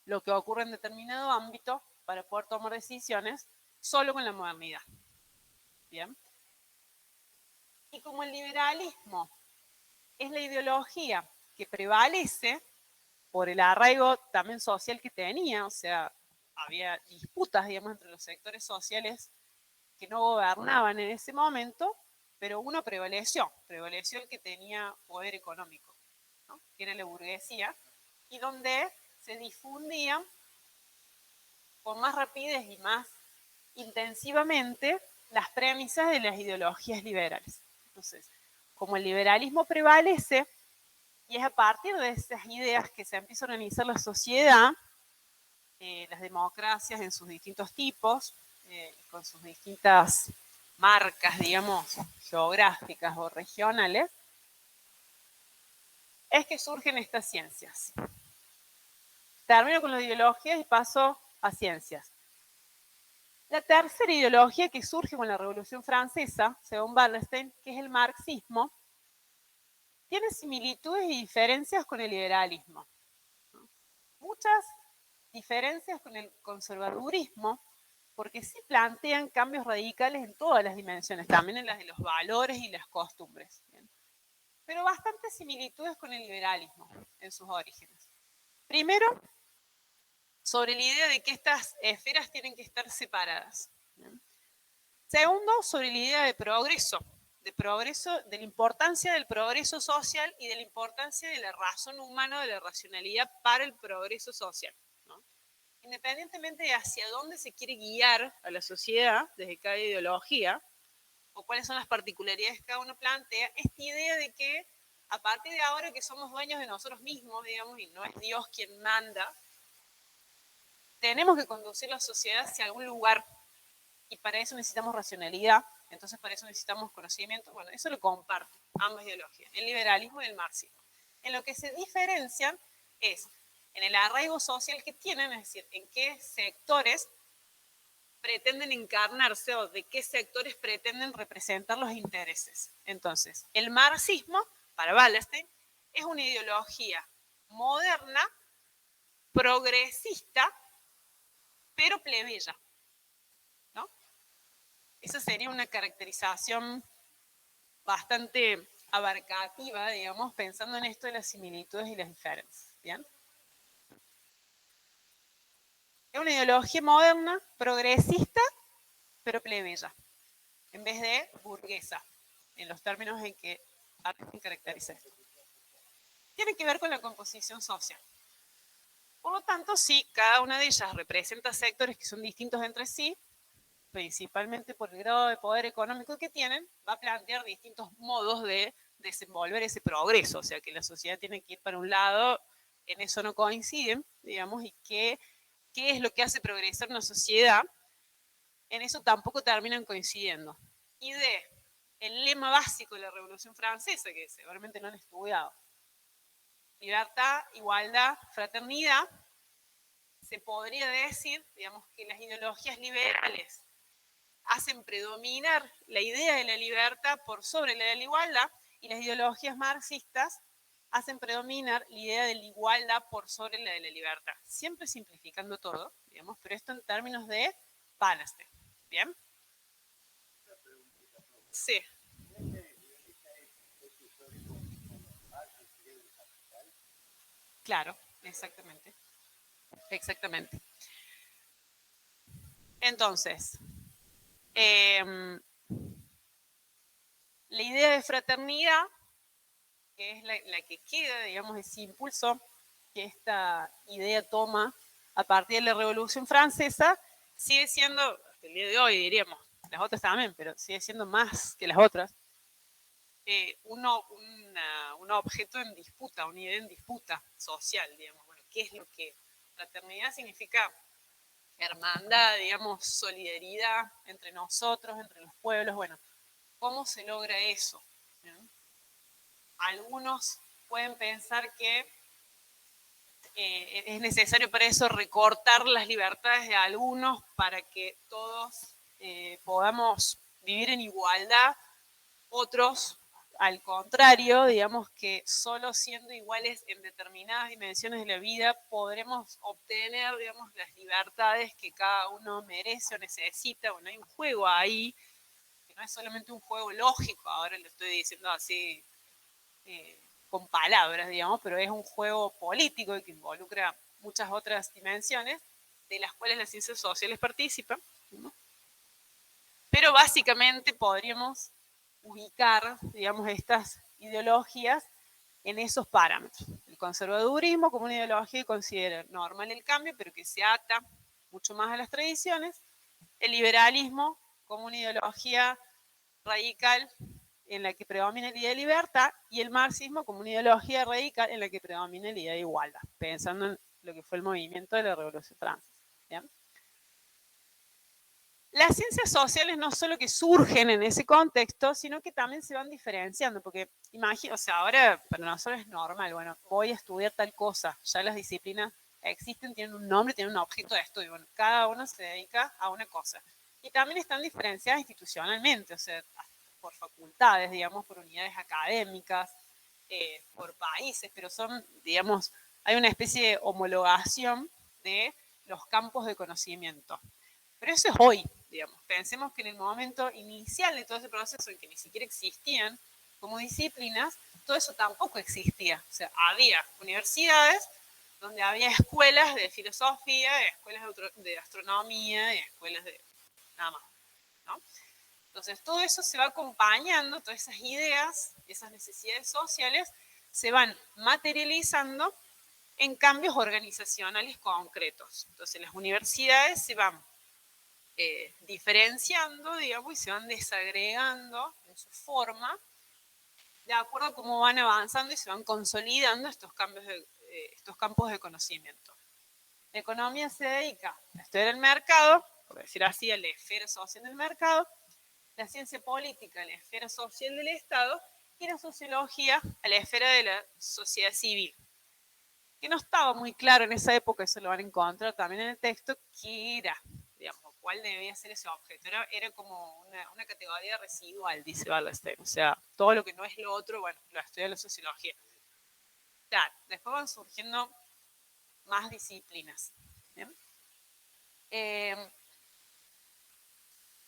lo que ocurre en determinado ámbito para poder tomar decisiones solo con la modernidad. Bien. Y como el liberalismo es la ideología que prevalece por el arraigo también social que tenía, o sea, había disputas, digamos, entre los sectores sociales que no gobernaban en ese momento, pero uno prevaleció el que tenía poder económico, ¿no? Que era la burguesía, y donde se difundían con más rapidez y más intensivamente las premisas de las ideologías liberales. Entonces, como el liberalismo prevalece, y es a partir de esas ideas que se empieza a organizar la sociedad, las democracias en sus distintos tipos, con sus distintas marcas, digamos, geográficas o regionales, es que surgen estas ciencias. Termino con las ideologías y paso a ciencias. La tercera ideología que surge con la Revolución Francesa, según Wallerstein, que es el marxismo, tiene similitudes y diferencias con el liberalismo. Muchas diferencias con el conservadurismo, porque sí plantean cambios radicales en todas las dimensiones, también en las de los valores y las costumbres. ¿Bien? Pero bastantes similitudes con el liberalismo en sus orígenes. Primero, sobre la idea de que estas esferas tienen que estar separadas. ¿Bien? Segundo, sobre la idea de progreso, de la importancia del progreso social y de la importancia de la razón humana, de la racionalidad para el progreso social, ¿no? Independientemente de hacia dónde se quiere guiar a la sociedad desde cada ideología, o cuáles son las particularidades que cada uno plantea, esta idea de que a partir de ahora que somos dueños de nosotros mismos, digamos, y no es Dios quien manda, tenemos que conducir la sociedad hacia algún lugar. Y para eso necesitamos racionalidad, entonces para eso necesitamos conocimiento. Bueno, eso lo comparto, ambas ideologías, el liberalismo y el marxismo. En lo que se diferencian es en el arraigo social que tienen, es decir, en qué sectores pretenden encarnarse o de qué sectores pretenden representar los intereses. Entonces, el marxismo, para Wallerstein, es una ideología moderna progresista, pero plebeya, ¿no? Esa sería una caracterización bastante abarcativa, digamos, pensando en esto de las similitudes y las diferencias, ¿bien? Es una ideología moderna, progresista, pero plebeya, en vez de burguesa, en los términos en que caracteriza esto. Tiene que ver con la composición social. Por lo tanto, sí, cada una de ellas representa sectores que son distintos entre sí, principalmente por el grado de poder económico que tienen, va a plantear distintos modos de desenvolver ese progreso, o sea que la sociedad tiene que ir para un lado, en eso no coinciden, digamos, y qué es lo que hace progresar una sociedad, en eso tampoco terminan coincidiendo. Y el lema básico de la Revolución Francesa, que seguramente no han estudiado, libertad, igualdad, fraternidad, se podría decir, digamos, que las ideologías liberales hacen predominar la idea de la libertad por sobre la de la igualdad y las ideologías marxistas hacen predominar la idea de la igualdad por sobre la de la libertad. Siempre simplificando todo, digamos, pero esto en términos de Palestine. ¿Bien? Sí. Claro, exactamente. Exactamente. Entonces, la idea de fraternidad, que es la que queda, digamos, ese impulso que esta idea toma a partir de la Revolución Francesa, sigue siendo, hasta el día de hoy diríamos, las otras también, pero sigue siendo más que las otras, un objeto en disputa, una idea en disputa social, digamos. Bueno, ¿qué es lo que fraternidad significa? Hermandad, digamos, solidaridad entre nosotros, entre los pueblos. Bueno, ¿cómo se logra eso? ¿bien? Algunos pueden pensar que es necesario para eso recortar las libertades de algunos para que todos podamos vivir en igualdad. Otros, al contrario, digamos que solo siendo iguales en determinadas dimensiones de la vida podremos obtener, digamos, las libertades que cada uno merece o necesita. Bueno, hay un juego ahí, que no es solamente un juego lógico, ahora lo estoy diciendo así con palabras, digamos, pero es un juego político que involucra muchas otras dimensiones de las cuales las ciencias sociales participan, ¿no? Pero básicamente podríamos ubicar, digamos, estas ideologías en esos parámetros. El conservadurismo como una ideología que considera normal el cambio, pero que se ata mucho más a las tradiciones. El liberalismo como una ideología radical en la que predomina la idea de libertad, y el marxismo como una ideología radical en la que predomina la idea de igualdad, pensando en lo que fue el movimiento de la Revolución Francesa. ¿Bien? Las ciencias sociales no solo que surgen en ese contexto, sino que también se van diferenciando, porque imagino, o sea, ahora para nosotros es normal, bueno, voy a estudiar tal cosa, ya las disciplinas existen, tienen un nombre, tienen un objeto de estudio, bueno, cada uno se dedica a una cosa. Y también están diferenciadas institucionalmente, o sea, por facultades, digamos, por unidades académicas, por países, pero son, digamos, hay una especie de homologación de los campos de conocimiento. Pero eso es hoy, digamos. Pensemos que en el momento inicial de todo ese proceso, en que ni siquiera existían como disciplinas, todo eso tampoco existía. O sea, había universidades donde había escuelas de filosofía, escuelas de astronomía, escuelas de nada más, ¿no? Entonces, todo eso se va acompañando, todas esas ideas, esas necesidades sociales, se van materializando en cambios organizacionales concretos. Entonces, las universidades se van diferenciando, digamos, y se van desagregando en su forma de acuerdo a cómo van avanzando y se van consolidando estos campos de conocimiento. La economía se dedica a estudiar el mercado, por decir así, a la esfera social del mercado, la ciencia política a la esfera social del Estado y la sociología a la esfera de la sociedad civil. Que no estaba muy claro en esa época, eso lo van a encontrar también en el texto, qué era, digamos, cuál debía ser ese objeto. Era como una categoría residual, dice Wallerstein. O sea, todo lo que no es lo otro, bueno, lo estudia la sociología. Claro, después van surgiendo más disciplinas. ¿Bien?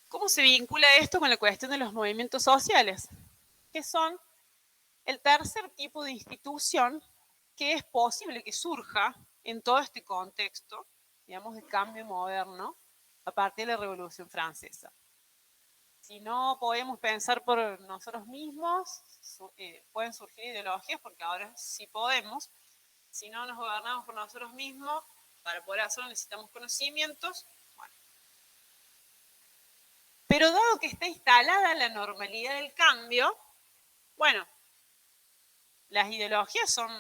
¿Cómo se vincula esto con la cuestión de los movimientos sociales? Que son el tercer tipo de institución que es posible que surja en todo este contexto, digamos, de cambio moderno a partir de la Revolución Francesa. Si no podemos pensar por nosotros mismos, pueden surgir ideologías, porque ahora sí podemos. Si no nos gobernamos por nosotros mismos, para poder hacerlo necesitamos conocimientos. Bueno. Pero dado que está instalada la normalidad del cambio, bueno, las ideologías son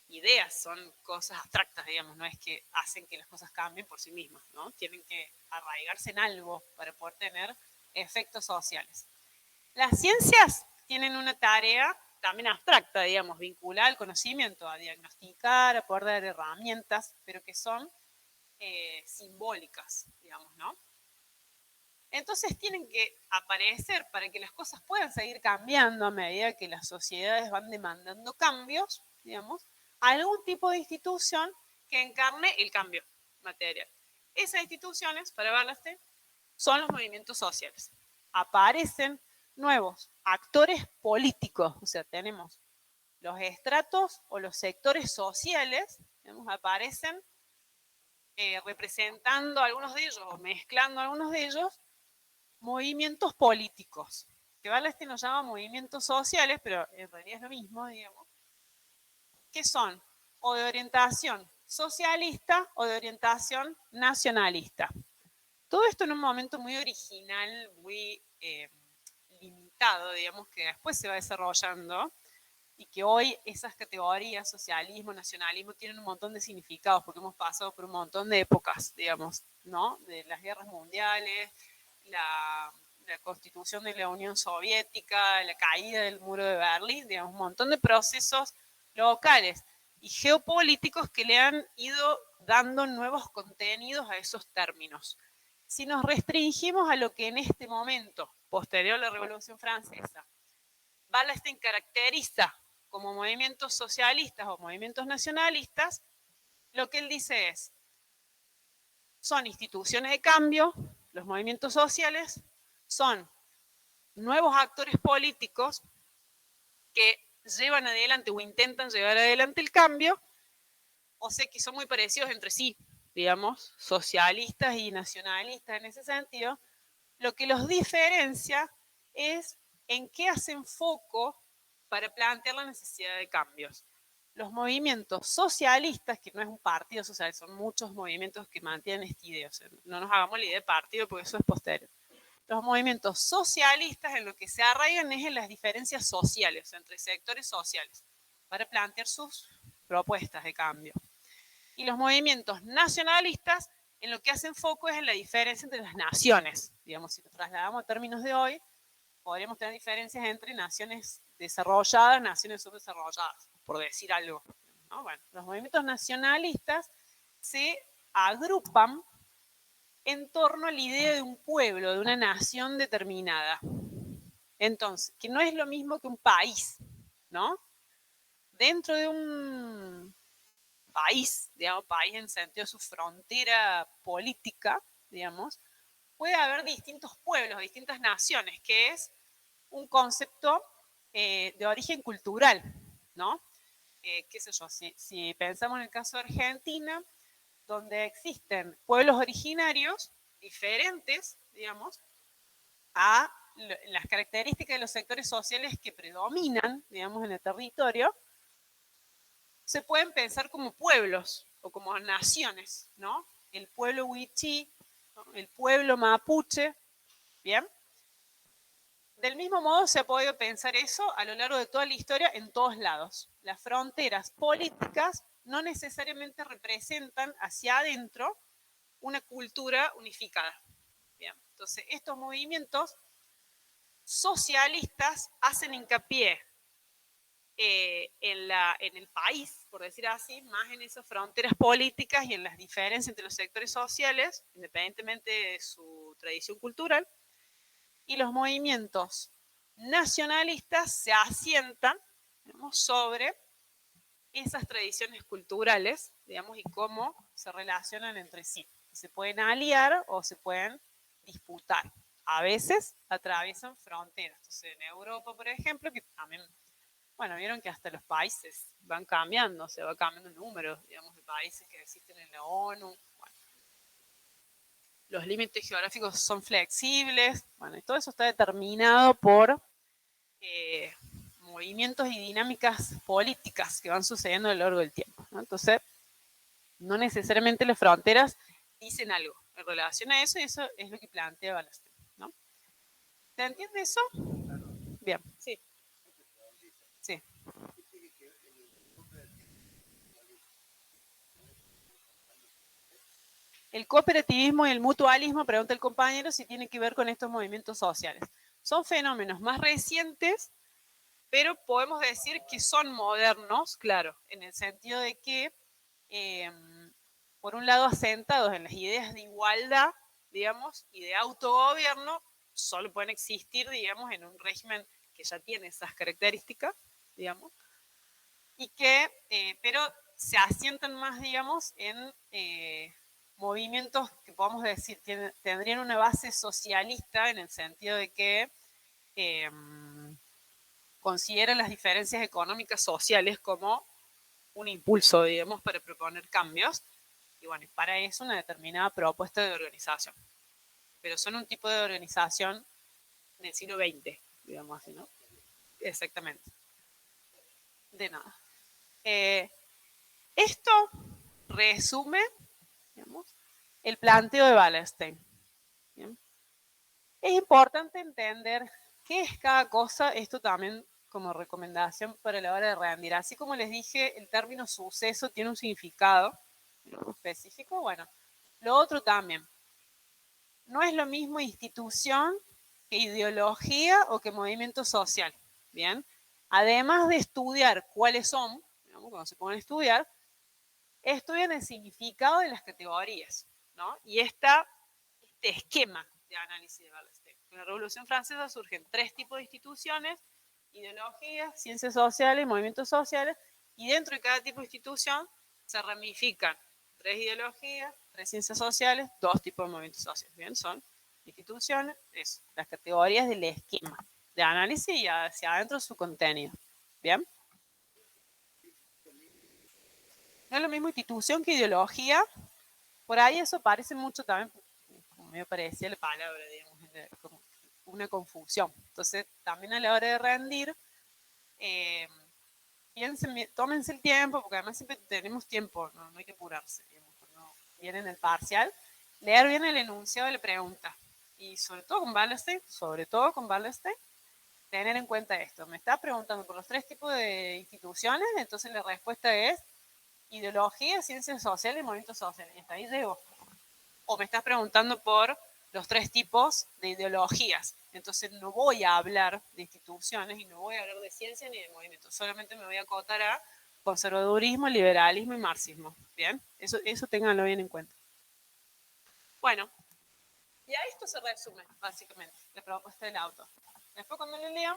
ideas, son cosas abstractas, digamos, no es que hacen que las cosas cambien por sí mismas, ¿no? Tienen que arraigarse en algo para poder tener efectos sociales. Las ciencias tienen una tarea también abstracta, digamos, vinculada al conocimiento, a diagnosticar, a poder dar herramientas, pero que son simbólicas, digamos, ¿no? Entonces tienen que aparecer para que las cosas puedan seguir cambiando a medida que las sociedades van demandando cambios, digamos, algún tipo de institución que encarne el cambio material. Esas instituciones, para verlas, son los movimientos sociales. Aparecen nuevos actores políticos, o sea, tenemos los estratos o los sectores sociales, digamos, aparecen representando algunos de ellos o mezclando algunos de ellos movimientos políticos, que Ballester nos llama movimientos sociales, pero en realidad es lo mismo, digamos, que son o de orientación socialista o de orientación nacionalista. Todo esto en un momento muy original, muy limitado, digamos, que después se va desarrollando y que hoy esas categorías, socialismo, nacionalismo, tienen un montón de significados porque hemos pasado por un montón de épocas, digamos, ¿no? De las guerras mundiales, la constitución de la Unión Soviética, la caída del muro de Berlín, digamos, un montón de procesos locales y geopolíticos que le han ido dando nuevos contenidos a esos términos. Si nos restringimos a lo que en este momento, posterior a la Revolución Francesa, Wallerstein caracteriza como movimientos socialistas o movimientos nacionalistas, lo que él dice es, son instituciones de cambio, los movimientos sociales son nuevos actores políticos que llevan adelante o intentan llevar adelante el cambio, o sea que son muy parecidos entre sí, digamos, socialistas y nacionalistas en ese sentido. Lo que los diferencia es en qué hacen foco para plantear la necesidad de cambios. Los movimientos socialistas, que no es un partido social, son muchos movimientos que mantienen esta idea, o sea, no nos hagamos la idea de partido porque eso es posterior. Los movimientos socialistas en lo que se arraigan es en las diferencias sociales, entre sectores sociales, para plantear sus propuestas de cambio. Y los movimientos nacionalistas en lo que hacen foco es en la diferencia entre las naciones. Digamos, si lo trasladamos a términos de hoy, podríamos tener diferencias entre naciones desarrolladas, naciones subdesarrolladas, por decir algo, ¿no? Bueno, los movimientos nacionalistas se agrupan en torno a la idea de un pueblo, de una nación determinada. Entonces, que no es lo mismo que un país, ¿no? Dentro de un país, digamos, país en sentido de su frontera política, digamos, puede haber distintos pueblos, distintas naciones, que es un concepto de origen cultural, ¿no? Qué sé yo, si pensamos en el caso de Argentina, donde existen pueblos originarios diferentes, digamos, a las características de los sectores sociales que predominan, digamos, en el territorio, se pueden pensar como pueblos o como naciones, ¿no? El pueblo wichí, ¿no? El pueblo mapuche, ¿bien? Del mismo modo se ha podido pensar eso a lo largo de toda la historia en todos lados. Las fronteras políticas no necesariamente representan hacia adentro una cultura unificada. Bien, entonces, estos movimientos socialistas hacen hincapié en el país, por decir así, más en esas fronteras políticas y en las diferencias entre los sectores sociales, independientemente de su tradición cultural, y los movimientos nacionalistas se asientan, digamos, sobre esas tradiciones culturales, digamos, y cómo se relacionan entre sí. Se pueden aliar o se pueden disputar. A veces atraviesan fronteras. Entonces, en Europa, por ejemplo, que también, bueno, vieron que hasta los países van cambiando, se va cambiando el número, digamos, de países que existen en la ONU. Bueno, los límites geográficos son flexibles. Bueno, y todo eso está determinado por movimientos y dinámicas políticas que van sucediendo a lo largo del tiempo, ¿no? Entonces, no necesariamente las fronteras dicen algo en relación a eso, y eso es lo que plantea Wallerstein, ¿no? ¿Se entiende eso? Bien, sí. Sí. El cooperativismo y el mutualismo, pregunta el compañero, si tiene que ver con estos movimientos sociales. Son fenómenos más recientes, pero podemos decir que son modernos, claro, en el sentido de que, por un lado, asentados en las ideas de igualdad, digamos, y de autogobierno, solo pueden existir, digamos, en un régimen que ya tiene esas características, digamos, y que, pero se asientan más, digamos, en movimientos que podemos decir tendrían una base socialista en el sentido de que consideran las diferencias económicas sociales como un impulso, digamos, para proponer cambios. Y bueno, para eso una determinada propuesta de organización. Pero son un tipo de organización del siglo XX, digamos así, ¿no? Exactamente. De nada. Esto resume, digamos, el planteo de Wallerstein. ¿Bien? Es importante entender qué es cada cosa, esto también como recomendación para la hora de rendir. Así como les dije, el término suceso tiene un significado específico, bueno, lo otro también. No es lo mismo institución que ideología o que movimiento social, ¿bien? Además de estudiar cuáles son, digamos, cuando se ponen a estudiar, estudian el significado de las categorías, ¿no? Y este esquema de análisis de Wallerstein. En la Revolución Francesa surgen 3 tipos de instituciones: ideologías, ciencias sociales, movimientos sociales, y dentro de cada tipo de institución se ramifican 3 ideologías, 3 ciencias sociales, 2 tipos de movimientos sociales. Bien, son instituciones, es las categorías del esquema de análisis y hacia adentro su contenido. Bien. No es lo mismo institución que ideología. Por ahí eso parece mucho también, como me parecía la palabra, digamos, como una confusión. Entonces, también a la hora de rendir, tómense el tiempo, porque además siempre tenemos tiempo, no hay que apurarse, digamos, cuando viene en el parcial, leer bien el enunciado de la pregunta. Y sobre todo con Wallerstein, tener en cuenta esto. Me está preguntando por los 3 tipos de instituciones, entonces la respuesta es ideología, ciencias sociales y movimientos sociales. Y hasta ahí llego. O me estás preguntando por los 3 tipos de ideologías. Entonces no voy a hablar de instituciones y no voy a hablar de ciencia ni de movimientos. Solamente me voy a acotar a conservadurismo, liberalismo y marxismo. ¿Bien? Eso ténganlo bien en cuenta. Bueno, y a esto se resume, básicamente, la propuesta del autor. Después, cuando lo lean,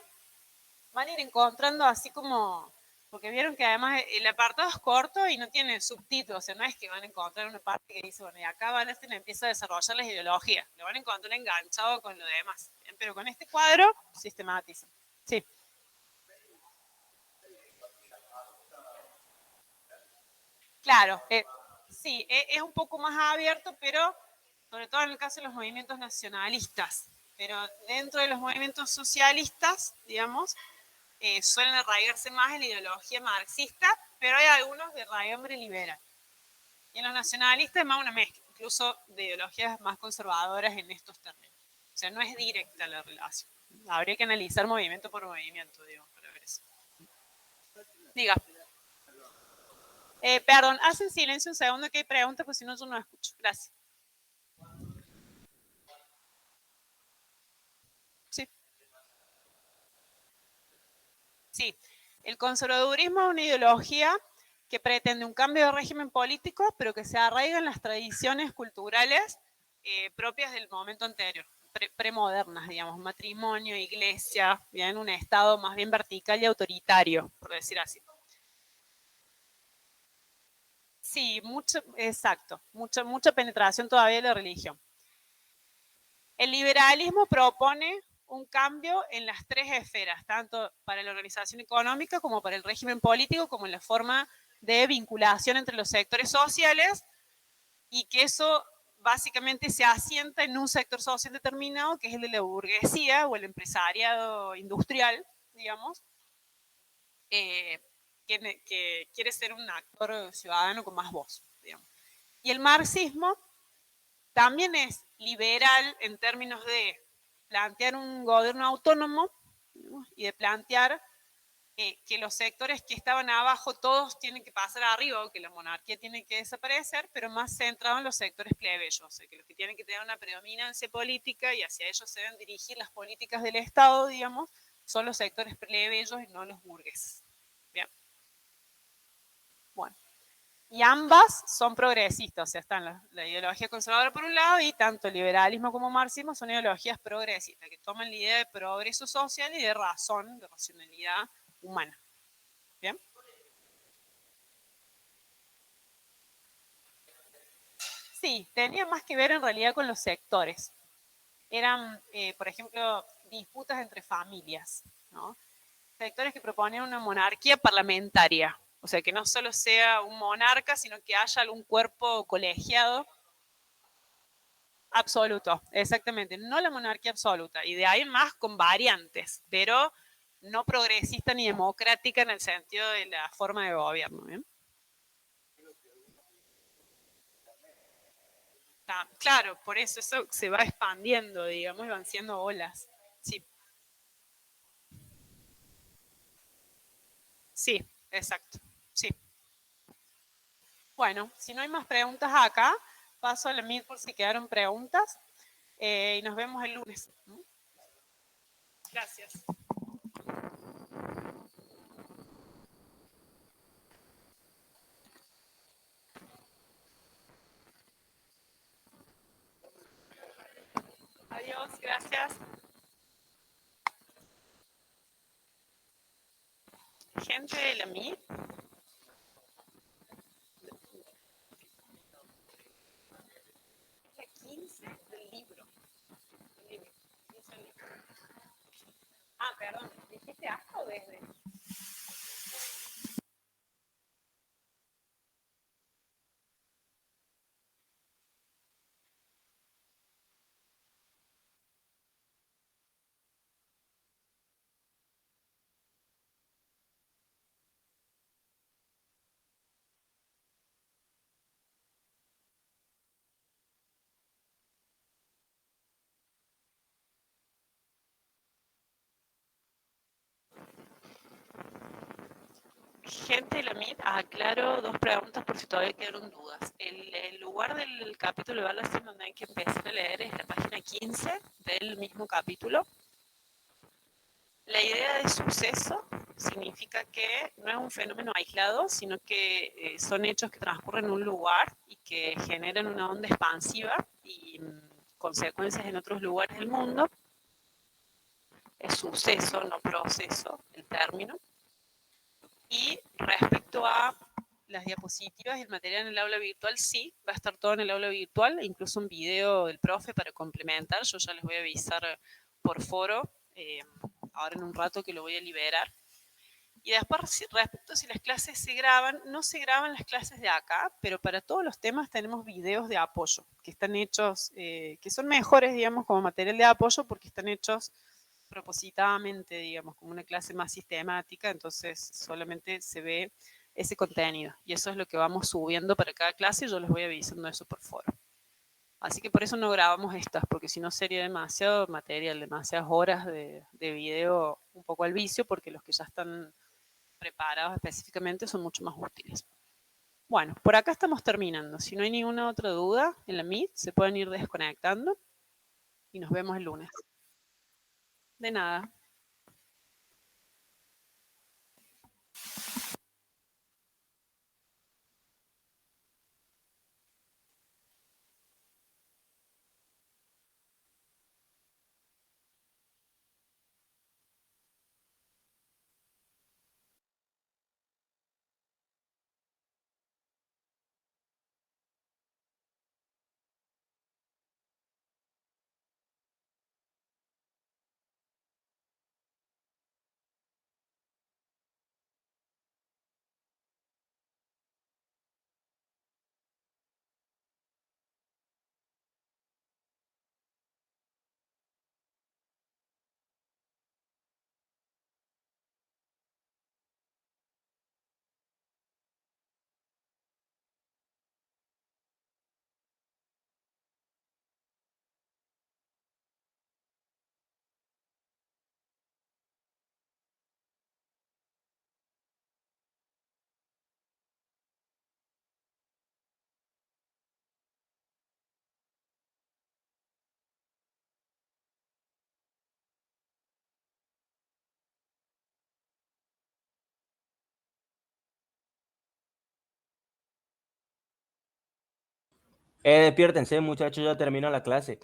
van a ir encontrando así como, porque vieron que además el apartado es corto y no tiene subtítulos, o sea, no es que van a encontrar una parte que dice, bueno, y acá Wallerstein empieza a desarrollar las ideologías, lo van a encontrar enganchado con lo demás. Bien, pero con este cuadro sistematizan. Sí. Claro, sí, es un poco más abierto, pero sobre todo en el caso de los movimientos nacionalistas. Pero dentro de los movimientos socialistas, digamos, suelen arraigarse más en la ideología marxista, pero hay algunos de raigambre liberal. Y en los nacionalistas es más una mezcla, incluso de ideologías más conservadoras en estos términos. O sea, no es directa la relación. Habría que analizar movimiento por movimiento, digamos, para ver eso. Diga. Perdón, hacen silencio un segundo que hay preguntas, pues si no yo no escucho. Gracias. Sí. Sí. El conservadurismo es una ideología que pretende un cambio de régimen político, pero que se arraiga en las tradiciones culturales propias del momento anterior, premodernas, digamos, matrimonio, iglesia, bien, un estado más bien vertical y autoritario, por decir así. Sí, exacto, mucha penetración todavía de la religión. El liberalismo propone un cambio en las tres esferas, tanto para la organización económica como para el régimen político, como en la forma de vinculación entre los sectores sociales, y que eso básicamente se asienta en un sector social determinado, que es el de la burguesía o el empresariado industrial, digamos, que quiere ser un actor ciudadano con más voz, digamos. Y el marxismo también es liberal en términos de plantear un gobierno autónomo, ¿no? Y de plantear que los sectores que estaban abajo todos tienen que pasar arriba, o que la monarquía tiene que desaparecer, pero más centrado en los sectores plebeyos, o sea, que los que tienen que tener una predominancia política y hacia ellos se deben dirigir las políticas del Estado, digamos, son los sectores plebeyos y no los burgueses. Bien. Bueno. Y ambas son progresistas, o sea, están la ideología conservadora por un lado y tanto el liberalismo como el marxismo son ideologías progresistas, que toman la idea de progreso social y de razón, de racionalidad humana. ¿Bien? Sí, tenía más que ver en realidad con los sectores. Eran, por ejemplo, disputas entre familias, ¿no? Sectores que proponían una monarquía parlamentaria, o sea, que no solo sea un monarca, sino que haya algún cuerpo colegiado absoluto, exactamente, no la monarquía absoluta, y de ahí más con variantes, pero no progresista ni democrática en el sentido de la forma de gobierno. ¿Bien? Claro, por eso se va expandiendo, digamos, y van siendo olas. Sí, sí, exacto. Sí. Bueno, si no hay más preguntas acá, paso a la Meet por si quedaron preguntas y nos vemos el lunes. Gracias. Adiós, gracias. Gente de la Meet. La 15 del libro. Ah, perdón, ¿dijiste hasta o desde? Gente de la MIT, aclaro dos preguntas por si todavía quedaron dudas. El lugar del capítulo de evaluación donde hay que empezar a leer es la página 15 del mismo capítulo. La idea de suceso significa que no es un fenómeno aislado, sino que son hechos que transcurren en un lugar y que generan una onda expansiva y consecuencias en otros lugares del mundo. Es suceso, no proceso, el término. Y respecto a las diapositivas y el material en el aula virtual, sí, va a estar todo en el aula virtual, incluso un video del profe para complementar. Yo ya les voy a avisar por foro, ahora en un rato que lo voy a liberar. Y después, respecto a si las clases se graban, no se graban las clases de acá, pero para todos los temas tenemos videos de apoyo, que están hechos, que son mejores, digamos, como material de apoyo, porque están hechos propositadamente, digamos, como una clase más sistemática, entonces solamente se ve ese contenido. Y eso es lo que vamos subiendo para cada clase y yo les voy avisando eso por foro. Así que por eso no grabamos estas, porque si no sería demasiado material, demasiadas horas de video un poco al vicio, porque los que ya están preparados específicamente son mucho más útiles. Bueno, por acá estamos terminando. Si no hay ninguna otra duda en la Meet, se pueden ir desconectando y nos vemos el lunes. De nada. Despiértense, muchachos, ya terminó la clase.